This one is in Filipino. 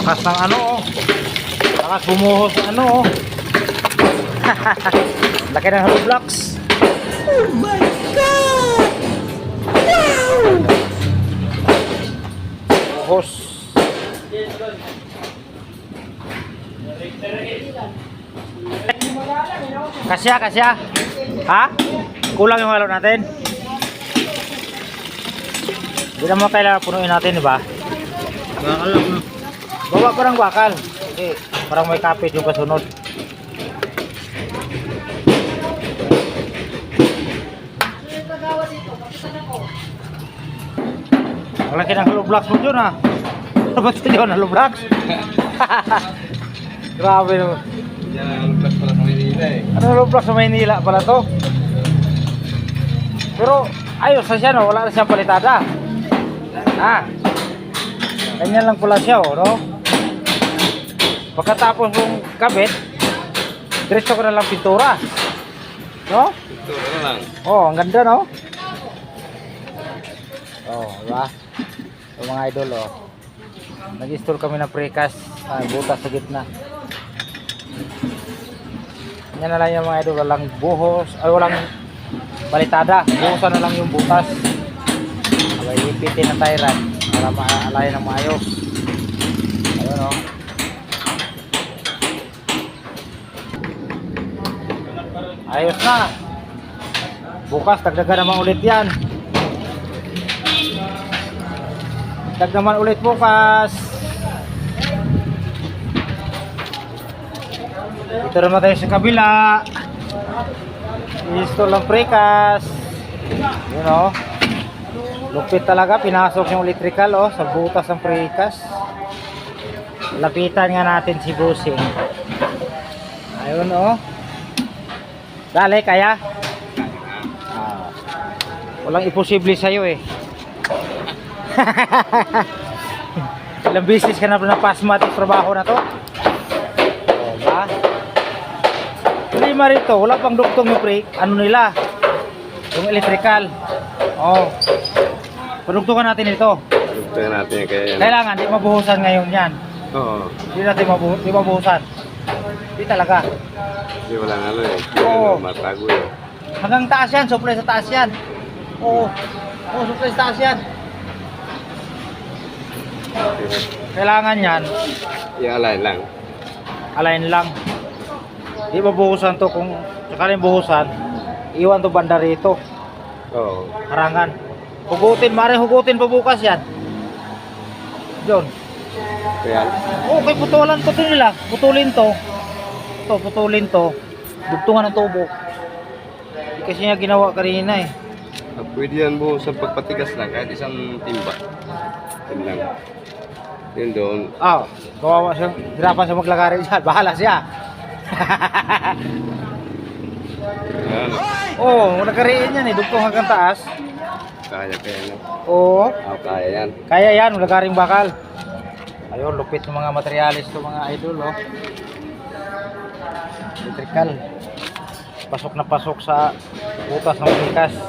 Lakas ng ano oh. Lakas bumuhos ng ano oh. Laki ng hollow blocks. Oh my God! Wow! Buhos. Kasya. Ha? Kulang yung halo natin. Hindi naman kailangan punuin natin, di ba? Bakal lang. Bawa ko ng bakal. Okay, parang may kapit yung kasunod. Ang laki ng hollow blocks mo dyan, ha? Ba't yun, hollow blocks? Grabe naman. Yan ang plus pala sa Manila eh. Ano hollow blocks sa Maynila pala to? Pero ayos na siya, no? Wala na siyang palitada. Ganyan lang pala siya, oh, no? Pagkatapos yung kabit, diretso ko na lang pintura. No? Ito na lang. Oh, ang ganda, no? Oh, diba? So, mga idol, oh. Nag-install kami ng precast, butas sa gitna. Yan na lang yung mga idol, walang buhos, ay walang balitada. Buhusan na lang yung butas. Abay, ipitin ng tie rod para maalayan ng maayos. Ayun, oh. Ayos na. Bukas dagdagan naman ulit yan. Dagdagan ulit bukas. Dito naman tayo sa kabila. I-install ang precast. Yun o. Lupit talaga. Pinasok yung electrical o sa butas ng precast. Lapitan nga natin si Busing. Ayun o. Dali, kaya? Walang imposible sa'yo eh. Ilang business ka na napasma at trabaho na to? O ba? Lima rito, wala pang duktong yung ano nila, yung electrical. O, padugtungan natin ito. Ito natin kaya yan. Kailangan, di mabuhusan ngayon yan. Oo. Di natin mabuhusan. Di talaga. Hindi walang ano eh. Oo. Matago eh. Hanggang taas yan, supply sa taas yan. Oo, supply sa taas yan. Kailangan yan, I-align lang. align lang. Di mabuhusan to, kung sakaling buhusan, iwan to banda rito. Oo. Harangan. Hugutin, maaaring hugutin pa bukas yan. Diyon. Kaya, Okay, putulan ko to nila. Putulin to. Ito, putulin to. Dugtungan ng tubo. Di kasi niya ginawa kanina eh. pwede yan mo sa pagpatigas lang kahit isang timba. Yun lang. Yun doon. Kawawa siya. Hirapan siya maglagari dyan. Bahala siya. Yan. Nagkariin yan eh. Dugtong hanggang taas. Kaya yan. Oo. Kaya yan. Kaya yan, lagaring bakal. Ayun, lupit ng mga materialis to mga idol, oh. Electrical. Pasok na pasok sa butas ng precast.